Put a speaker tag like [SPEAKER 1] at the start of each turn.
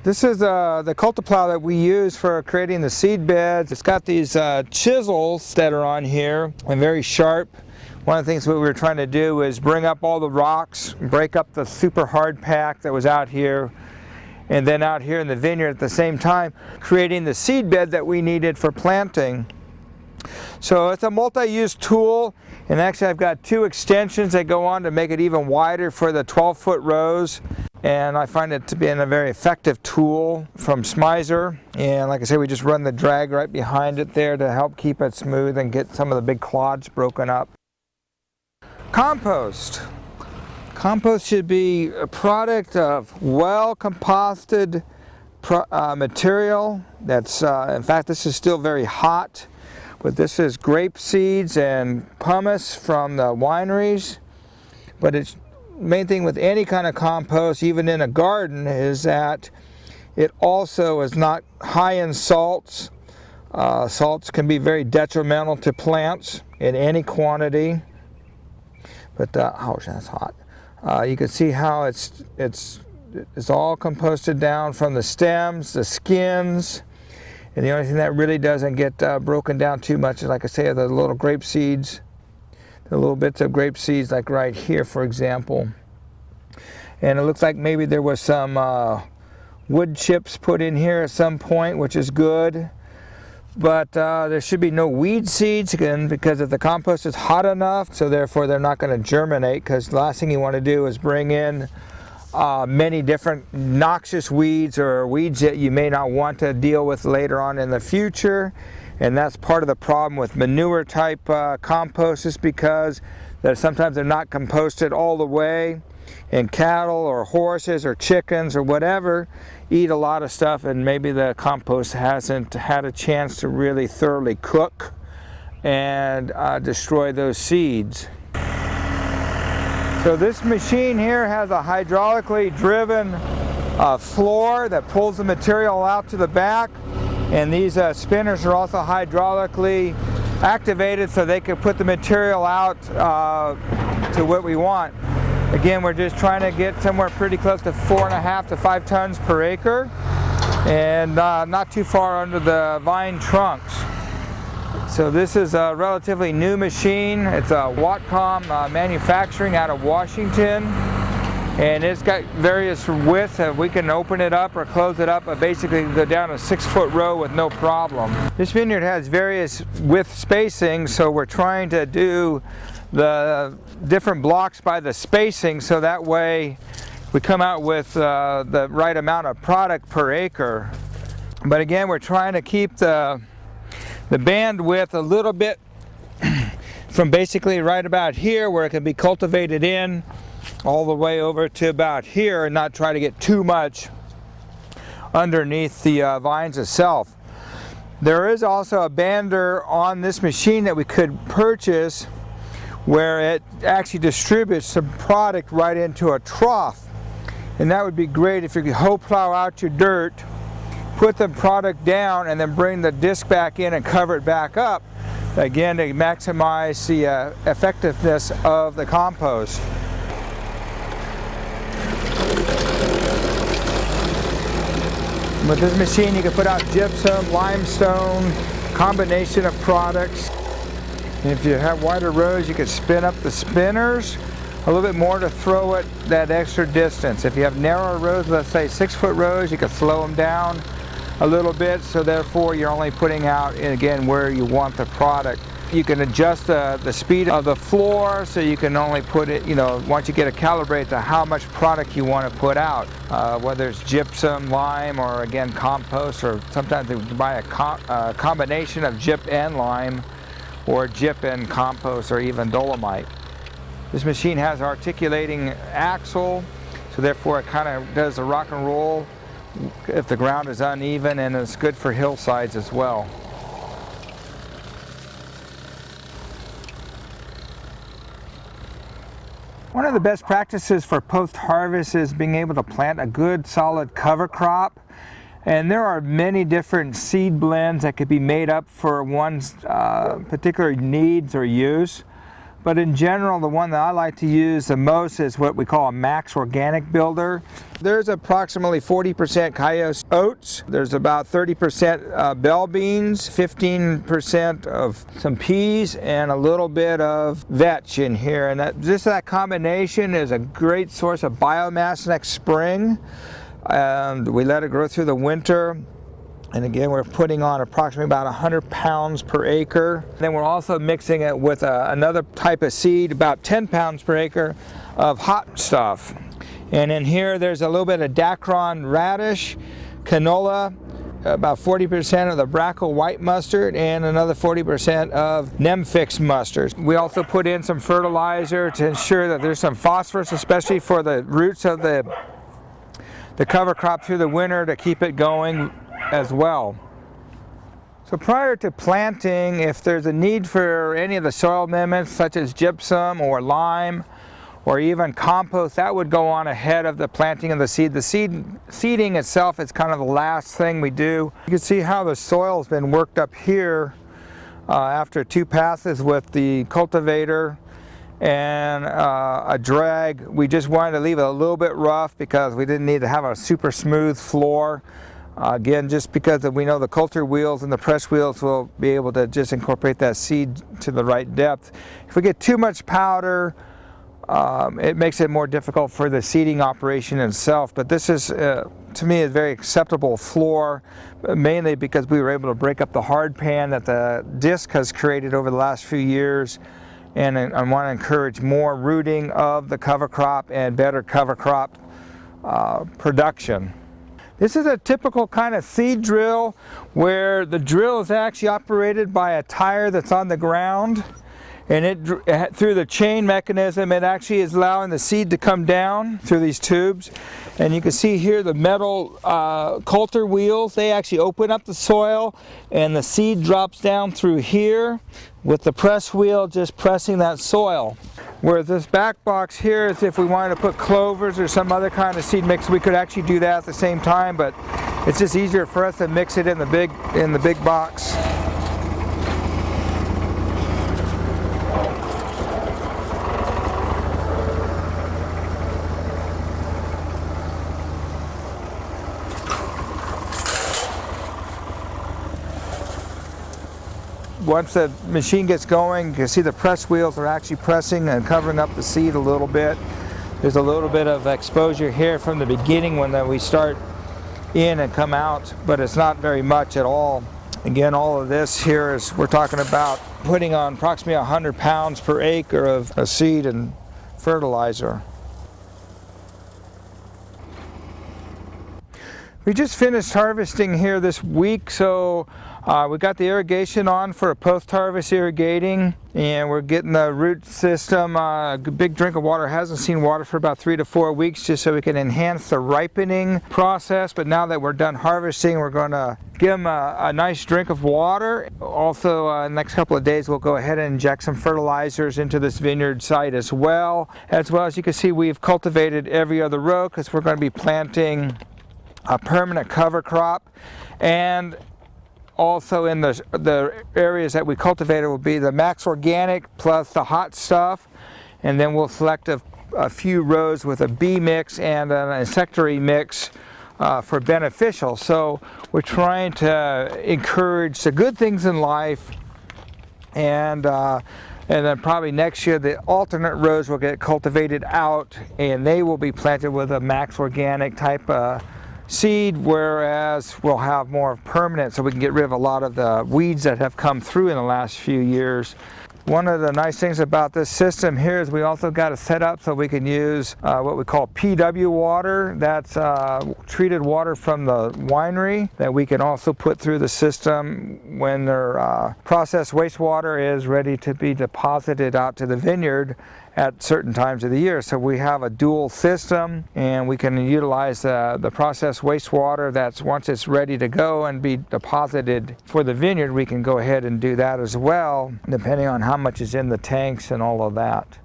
[SPEAKER 1] This is the cultiplow that we use for creating the seed beds. It's got these chisels that are on here and very sharp. One of the things we were trying to do is bring up all the rocks, break up the super hard pack that was out here, and then out here in the vineyard at the same time, creating the seed bed that we needed for planting. So it's a multi-use tool, and actually I've got two extensions that go on to make it even wider for the 12-foot rows. And I find it to be a very effective tool from Smizer. And like I say, we just run the drag right behind it there to help keep it smooth and get some of the big clods broken up. Compost. Compost should be a product of well-composted material. That's, in fact, this is still very hot, but this is grape seeds and pumice from the wineries. But it's main thing with any kind of compost, even in a garden, is that it also is not high in salts. Salts can be very detrimental to plants in any quantity. But ouch, that's hot. You can see how it's all composted down from the stems, the skins, and the only thing that really doesn't get broken down too much is, like I say, the little grape seeds. The little bits of grape seeds, like right here, for example. And it looks like maybe there was some wood chips put in here at some point, which is good. But there should be no weed seeds, again, because if the compost is hot enough, so therefore they're not going to germinate, because the last thing you want to do is bring in many different noxious weeds or weeds that you may not want to deal with later on in the future. And that's part of the problem with manure type compost, is because sometimes they're not composted all the way, and cattle or horses or chickens or whatever eat a lot of stuff, and maybe the compost hasn't had a chance to really thoroughly cook and destroy those seeds. So this machine here has a hydraulically driven floor that pulls the material out to the back. And these spinners are also hydraulically activated so they can put the material out to what we want. Again, we're just trying to get somewhere pretty close to 4.5 to 5 tons per acre, and not too far under the vine trunks. So this is a relatively new machine. It's a Watcom manufacturing out of Washington. And it's got various widths, and we can open it up or close it up, but basically go down a 6-foot row with no problem. This vineyard has various width spacing, so we're trying to do the different blocks by the spacing, so that way we come out with the right amount of product per acre. But again, we're trying to keep the bandwidth a little bit from basically right about here, where it can be cultivated in, all the way over to about here, and not try to get too much underneath the vines itself. There is also a bander on this machine that we could purchase, where it actually distributes some product right into a trough, and that would be great if you could hoe plow out your dirt, put the product down, and then bring the disc back in and cover it back up, again to maximize the effectiveness of the compost. With this machine you can put out gypsum, limestone, combination of products. And if you have wider rows, you can spin up the spinners a little bit more to throw it that extra distance. If you have narrower rows, let's say 6-foot rows, you can slow them down a little bit, so therefore you're only putting out, again, where you want the product. You can adjust the speed of the floor, so you can only put it, once you get it calibrated to how much product you want to put out, whether it's gypsum, lime, or again compost, or sometimes they buy a combination of gyp and lime, or gyp and compost, or even dolomite. This machine has an articulating axle, so therefore it kind of does a rock and roll if the ground is uneven, and it's good for hillsides as well. One of the best practices for post-harvest is being able to plant a good solid cover crop. And there are many different seed blends that could be made up for one's particular needs or use. but in general the one that I like to use the most is what we call a max organic builder. There's approximately 40% Cayos oats, there's about 30% bell beans, 15% of some peas, and a little bit of vetch in here, and that combination is a great source of biomass next spring. And we let it grow through the winter. And again, we're putting on approximately about 100 pounds per acre. Then we're also mixing it with another type of seed, about 10 pounds per acre of hot stuff. And in here, there's a little bit of Dacron radish, canola, about 40% of the Brackle white mustard, and another 40% of Nemfix mustard. We also put in some fertilizer to ensure that there's some phosphorus, especially for the roots of the cover crop through the winter, to keep it going as well. So prior to planting, if there's a need for any of the soil amendments such as gypsum or lime or even compost, that would go on ahead of the planting of the seed. The seeding itself is kind of the last thing we do. You can see how the soil's been worked up here after 2 passes with the cultivator and a drag. We just wanted to leave it a little bit rough because we didn't need to have a super smooth floor. Again, just because we know the culture wheels and the press wheels will be able to just incorporate that seed to the right depth. If we get too much powder, it makes it more difficult for the seeding operation itself. But this is, to me, a very acceptable floor, mainly because we were able to break up the hard pan that the disc has created over the last few years. And I want to encourage more rooting of the cover crop and better cover crop production. This is a typical kind of seed drill where the drill is actually operated by a tire that's on the ground, and through the chain mechanism it actually is allowing the seed to come down through these tubes. And you can see here the metal coulter wheels, they actually open up the soil and the seed drops down through here with the press wheel just pressing that soil. Whereas this back box here is if we wanted to put clovers or some other kind of seed mix, we could actually do that at the same time, but it's just easier for us to mix it in the big box. Once the machine gets going, you can see the press wheels are actually pressing and covering up the seed a little bit. There's a little bit of exposure here from the beginning when we start in and come out, but it's not very much at all. Again, all of this here is, we're talking about putting on approximately 100 pounds per acre of seed and fertilizer. We just finished harvesting here this week, so we got the irrigation on for a post-harvest irrigating, and we're getting the root system. A big drink of water. Hasn't seen water for about 3 to 4 weeks, just so we can enhance the ripening process. But now that we're done harvesting, we're going to give them a nice drink of water. Also, in the next couple of days, we'll go ahead and inject some fertilizers into this vineyard site as well. As you can see, we've cultivated every other row because we're going to be planting a permanent cover crop, and also in the areas that we cultivated will be the max organic plus the hot stuff, and then we'll select a few rows with a bee mix and an insectary mix for beneficial. So we're trying to encourage the good things in life, and then probably next year the alternate rows will get cultivated out, and they will be planted with a max organic type seed, whereas we'll have more permanent, so we can get rid of a lot of the weeds that have come through in the last few years. One of the nice things about this system here is we also got it set up so we can use what we call PW water. That's treated water from the winery that we can also put through the system when their processed wastewater is ready to be deposited out to the vineyard at certain times of the year. So we have a dual system, and we can utilize the processed wastewater that's, once it's ready to go and be deposited for the vineyard, we can go ahead and do that as well, depending on how much is in the tanks and all of that.